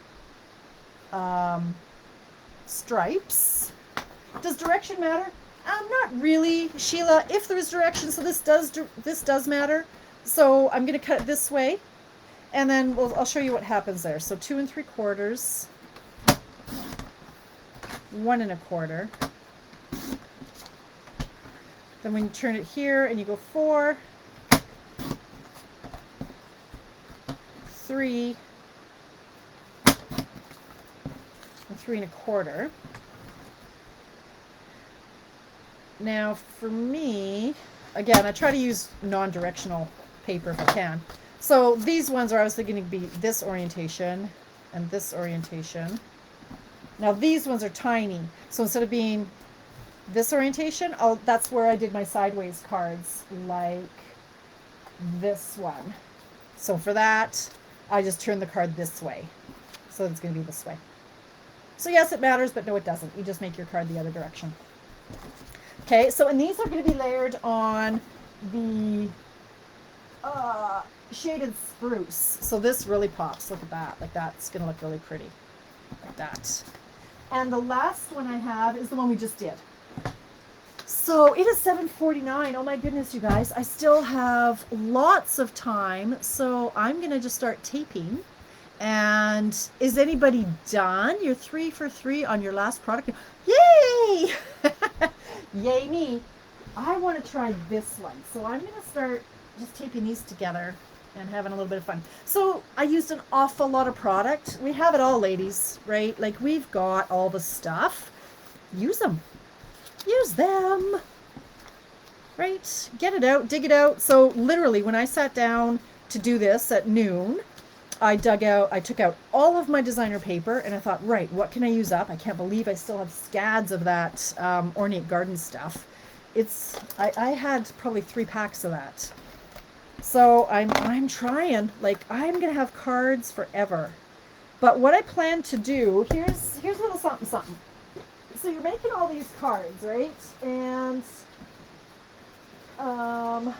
stripes. Does direction matter? Not really, Sheila. If there is direction, so this does matter. So I'm going to cut it this way, and then I'll show you what happens there. So 2 3/4. 1 1/4. Then when you turn it here and you go 4, 3, and 3 1/4. Now for me, again, I try to use non-directional paper if I can. So these ones are obviously going to be this orientation and this orientation. Now these ones are tiny, so instead of being this orientation, that's where I did my sideways cards, like this one. So for that, I just turn the card this way. So it's going to be this way. So yes, it matters, but no, it doesn't. You just make your card the other direction. Okay, so and these are going to be layered on the shaded spruce. So this really pops. Look at that. Like that's going to look really pretty. Like that. And the last one I have is the one we just did. So it is 7:49. Oh my goodness, you guys. I still have lots of time. So I'm going to just start taping. And is anybody done? You're 3 for 3 on your last product. Yay! Yay me. I want to try this one. So I'm going to start just taping these together and having a little bit of fun. So I used an awful lot of product. We have it all, ladies, right? Like we've got all the stuff. Use them. Use them. Right? Get it out, dig it out. So literally when I sat down to do this at noon, I took out all of my designer paper and I thought, right, what can I use up? I can't believe I still have scads of that Ornate Garden stuff. I had probably 3 packs of that. So I'm trying. Like, I'm gonna have cards forever. But what I plan to do, here's a little something something. So you're making all these cards, right? And I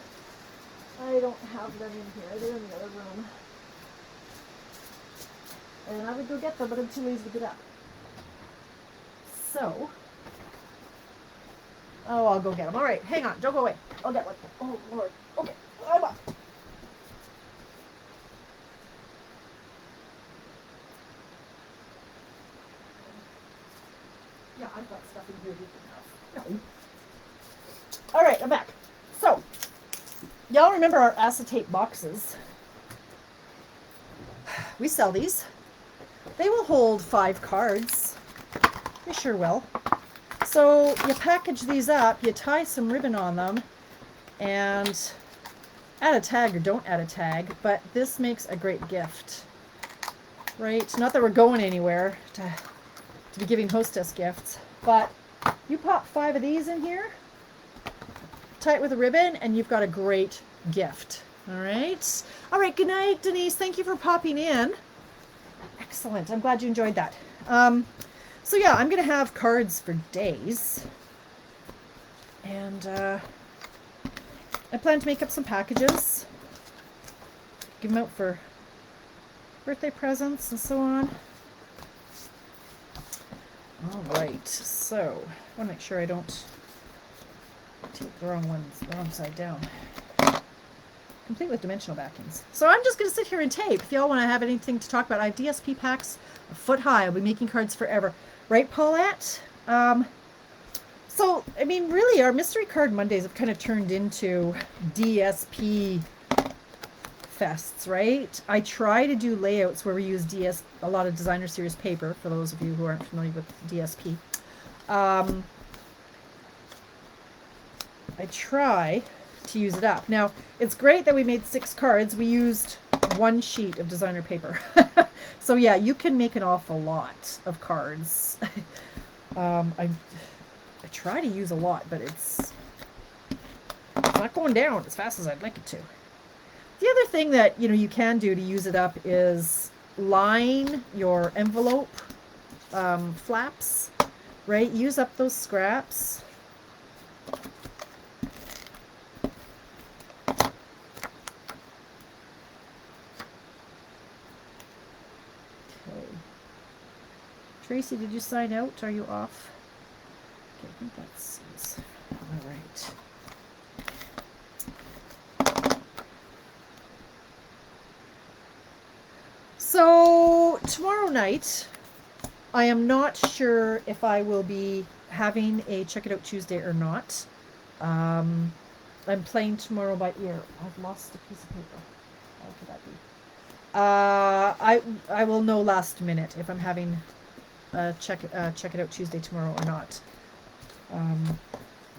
don't have them in here. They're in the other room. And I would go get them, but I'm too lazy to get up. So, oh, I'll go get them. All right, hang on. Don't go away. I'll get one. Oh, Lord. Okay, I'm up. Yeah, I've got stuff in here you can have. No. All right, I'm back. So, y'all remember our acetate boxes? We sell these. They will hold 5 cards. They sure will. So you package these up, you tie some ribbon on them, and add a tag or don't add a tag, but this makes a great gift, right? Not that we're going anywhere to be giving hostess gifts, but you pop 5 of these in here, tie it with a ribbon, and you've got a great gift. All right. All right. Good night, Denise. Thank you for popping in. Excellent. I'm glad you enjoyed that. So yeah, I'm going to have cards for days. And I plan to make up some packages. Give them out for birthday presents and so on. All right. So I want to make sure I don't take the wrong ones, the wrong side down. Complete with dimensional backings. So I'm just going to sit here and tape. If y'all want to have anything to talk about, I have DSP packs a foot high. I'll be making cards forever. Right, Paulette? So, I mean, really, our Mystery Card Mondays have kind of turned into DSP fests, right? I try to do layouts where we use a lot of designer series paper, for those of you who aren't familiar with DSP. I try to use it up. Now, it's great that we made 6 cards. We used 1 sheet of designer paper. So yeah, you can make an awful lot of cards. I try to use a lot, but it's not going down as fast as I'd like it to. The other thing that you can do to use it up is line your envelope flaps, right? Use up those scraps. Tracy, did you sign out? Are you off? Okay, I think that's all right. So tomorrow night, I am not sure if I will be having a Check It Out Tuesday or not. I'm playing tomorrow by ear. I've lost a piece of paper. How could that be? I will know last minute if I'm having Check It Out Tuesday tomorrow or not.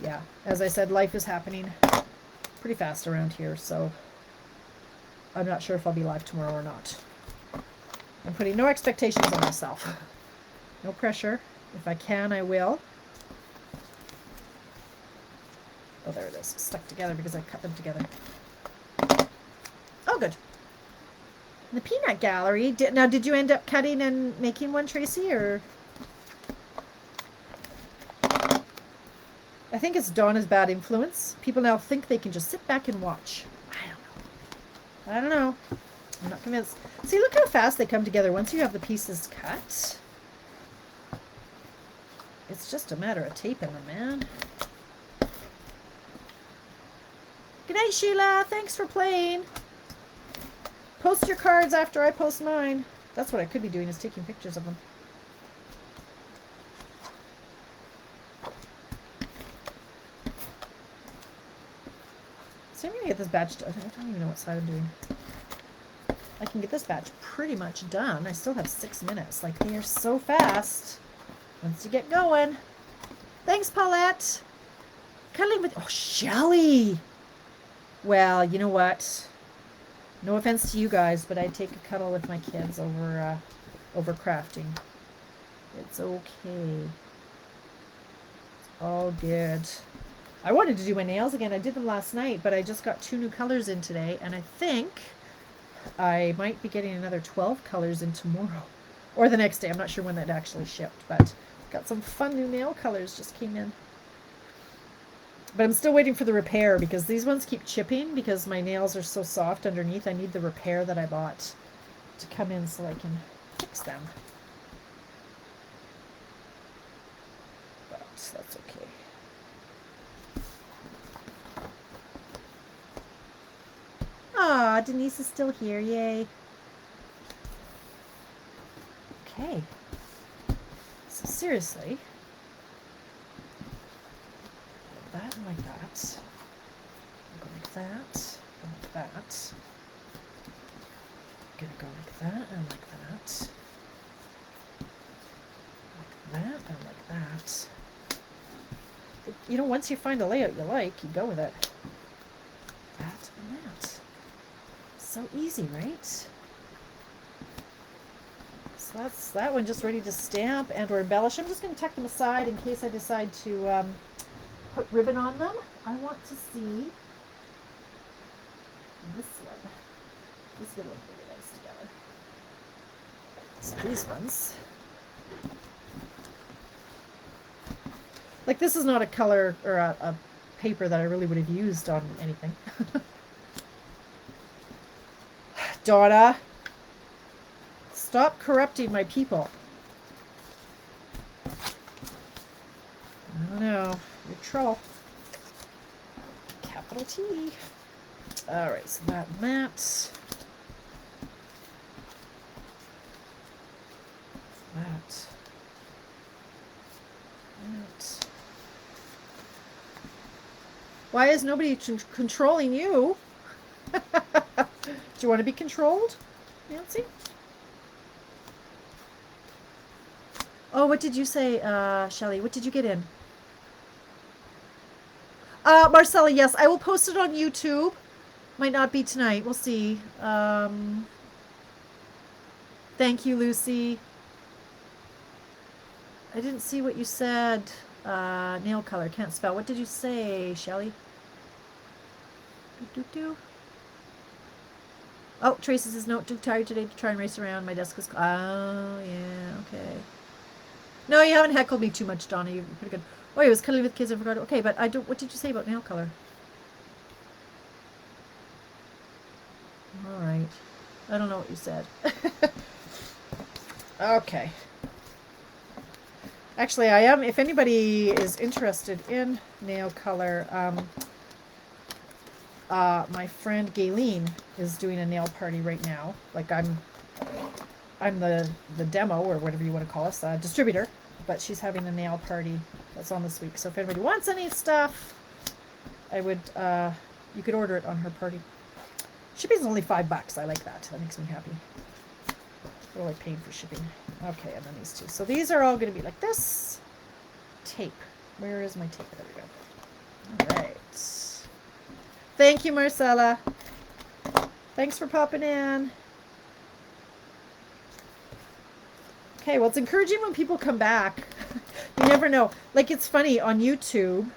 Yeah, as I said, life is happening pretty fast around here, so I'm not sure if I'll be live tomorrow or not. I'm putting no expectations on myself. No pressure. If I can, I will. Oh, there it is. Stuck together because I cut them together. Oh, good. The peanut gallery. Now, did you end up cutting and making one, Tracy, or? I think it's Donna's bad influence. People now think they can just sit back and watch. I don't know. I'm not convinced. See, look how fast they come together once you have the pieces cut. It's just a matter of taping them, man. Good night, Sheila. Thanks for playing. Post your cards after I post mine. That's what I could be doing, is taking pictures of them. So I'm going to get this batch done. I don't even know what side I'm doing. I can get this batch pretty much done. I still have 6 minutes. Like, they are so fast once you get going. Thanks, Paulette. Cuddling with... Oh, Shelly. Well, you know what? No offense to you guys, but I'd take a cuddle with my kids over crafting. It's okay. It's all good. I wanted to do my nails again. I did them last night, but I just got 2 new colors in today, and I think I might be getting another 12 colors in tomorrow. Or the next day. I'm not sure when that actually shipped, but got some fun new nail colors just came in. But I'm still waiting for the repair because these ones keep chipping because my nails are so soft underneath. I need the repair that I bought to come in so I can fix them. But that's okay. Ah, Denise is still here. Yay. Okay. So seriously, that and like that. Go like that, and like that. Gonna go like that and like that. Like that and like that. You know, once you find a layout you like, you go with it. That and that. So easy, right? So that's that one just ready to stamp and or embellish. I'm just going to tuck them aside in case I decide to put ribbon on them. I want to see this one. This would look really nice together. So these ones. Like this is not a color or a paper that I really would have used on anything. Donna, stop corrupting my people. I don't know. You're trouble. Capital T. Alright, so that and that. That. That. Why is nobody controlling you? Do you want to be controlled, Nancy? Oh, what did you say, Shelley? What did you get in? Marcella, yes, I will post it on YouTube. Might not be tonight. We'll see. Thank you, Lucy. I didn't see what you said. Nail color. Can't spell. What did you say, Shelley? Doo-doo-doo. Oh, Tracy says, no, too tired today to try and race around. My desk is... Oh, yeah, okay. No, you haven't heckled me too much, Donna. You're pretty good. Oh, I was cuddling with kids. I forgot. Okay, but I don't... What did you say about nail color? All right. I don't know what you said. Okay. Actually, I am... If anybody is interested in nail color... my friend Gayleen is doing a nail party right now. Like I'm the demo or whatever you want to call us, distributor, but she's having a nail party that's on this week. So if anybody wants any stuff, I would you could order it on her party. Shipping's only $5. I like that. That makes me happy. I don't like paying for shipping. Okay, and then these two. So these are all going to be like this. Tape. Where is my tape? There we go. All right. Thank you, Marcella. Thanks for popping in. Okay, well, it's encouraging when people come back. You never know. Like, it's funny, on YouTube,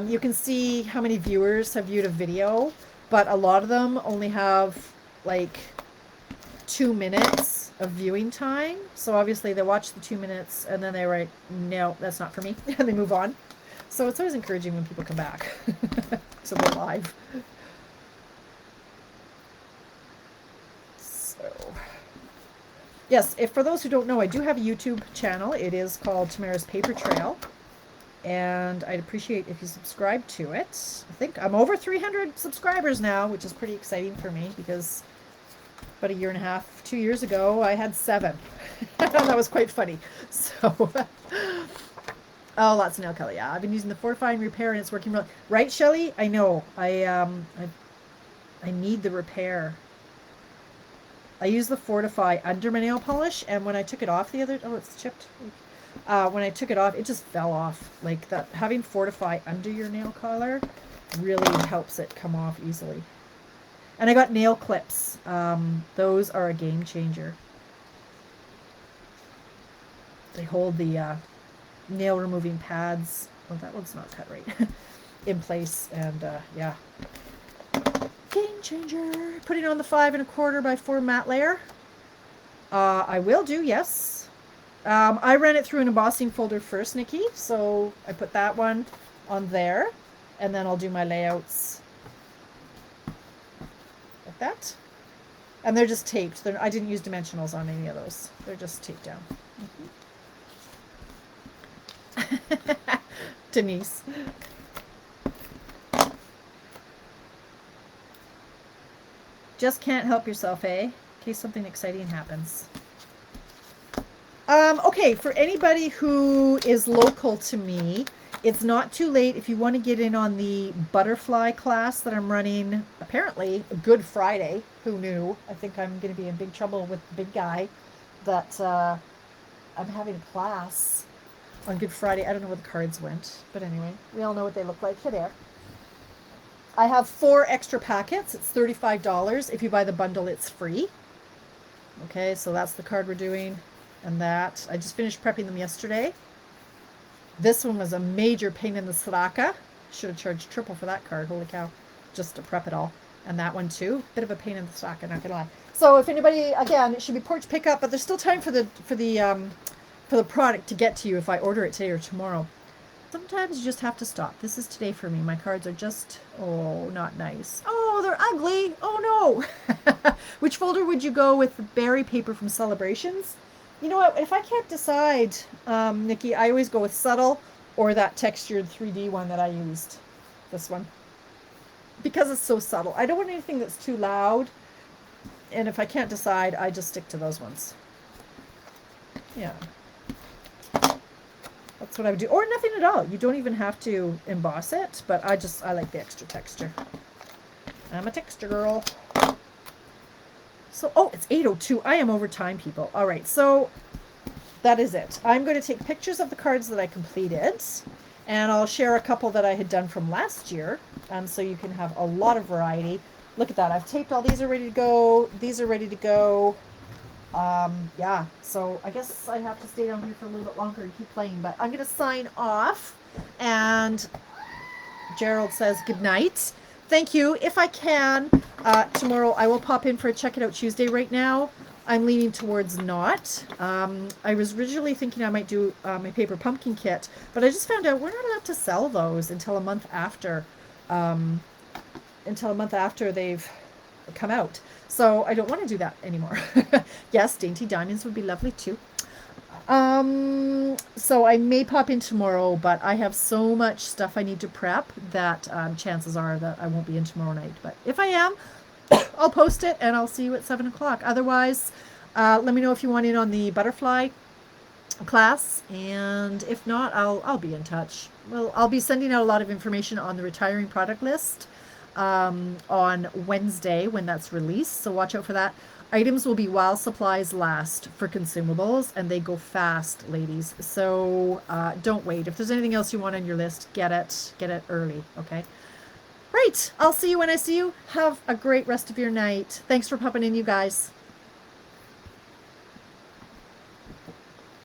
you can see how many viewers have viewed a video, but a lot of them only have, like, 2 minutes of viewing time. So, obviously, they watch the 2 minutes, and then they write, no, that's not for me, and they move on. So it's always encouraging when people come back to the live. So, yes, if for those who don't know, I do have a YouTube channel. It is called Tamara's Paper Trail, and I'd appreciate if you subscribe to it. I think I'm over 300 subscribers now, which is pretty exciting for me because about 1.5 years, 2 years ago, I had 7. That was quite funny. So. Oh, lots of nail color. Yeah, I've been using the fortifying repair and it's working well. Right, Shelly? I know. I need the repair. I use the Fortify under my nail polish, and when I took it off the other... Oh, it's chipped. When I took it off, it just fell off. Like, that having Fortify under your nail color really helps it come off easily. And I got nail clips. Those are a game changer. They hold the... nail removing pads Oh, that one's not cut right. In place, and yeah. Game changer. Putting on the 5 1/4 by 4 matte layer. I will do, yes. I ran it through an embossing folder first, Nikki, so I put that one on there, and then I'll do my layouts like that. And they're just taped. I didn't use dimensionals on any of those. They're just taped down. Denise. Just can't help yourself, eh? In case something exciting happens. Okay, for anybody who is local to me, it's not too late if you want to get in on the butterfly class that I'm running, apparently, Good Friday. Who knew? I think I'm going to be in big trouble with the big guy that I'm having a class on Good Friday. I don't know where the cards went, but anyway, we all know what they look like. Here they are. I have 4 extra packets. It's $35. If you buy the bundle, it's free. Okay, so that's the card we're doing. And that, I just finished prepping them yesterday. This one was a major pain in the sraka. Should have charged triple for that card. Holy cow. Just to prep it all. And that one too. Bit of a pain in the sraka, not gonna lie. So if anybody, again, it should be porch pickup, but there's still time for the product to get to you if I order it today or tomorrow. Sometimes you just have to stop. This is today for me. My cards are just, oh, not nice. Oh, they're ugly. Oh no. Which folder would you go with the berry paper from Celebrations? You know what? If I can't decide, Nikki, I always go with Subtle or that textured 3D one that I used. This one. Because it's so subtle. I don't want anything that's too loud. And if I can't decide, I just stick to those ones. Yeah. That's what I would do. Or nothing at all. You don't even have to emboss it, but I like the extra texture. I'm a texture girl. So, oh, it's 8:02. I am over time, people. All right, so that is it. I'm going to take pictures of the cards that I completed, and I'll share a couple that I had done from last year, so you can have a lot of variety. Look at that. I've taped all these are ready to go. These are ready to go. Yeah, so I guess I have to stay down here for a little bit longer and keep playing, but I'm going to sign off, and Gerald says good night. Thank you. If I can, tomorrow I will pop in for a Check It Out Tuesday. Right now, I'm leaning towards not. I was originally thinking I might do my paper pumpkin kit, but I just found out we're not allowed to sell those until a month after they've come out. So I don't want to do that anymore. Yes, Dainty Diamonds would be lovely too. So I may pop in tomorrow, but I have so much stuff I need to prep that chances are that I won't be in tomorrow night. But if I am, I'll post it and I'll see you at 7 o'clock. Otherwise, let me know if you want in on the butterfly class, and if not, I'll be in touch. Well, I'll be sending out a lot of information on the retiring product list on Wednesday when that's released, so watch out for that. Items will be while supplies last for consumables, and they go fast, ladies. So don't wait. If there's anything else you want on your list, get it early, okay? Right, I'll see you when I see you. Have a great rest of your night. Thanks for popping in, you guys.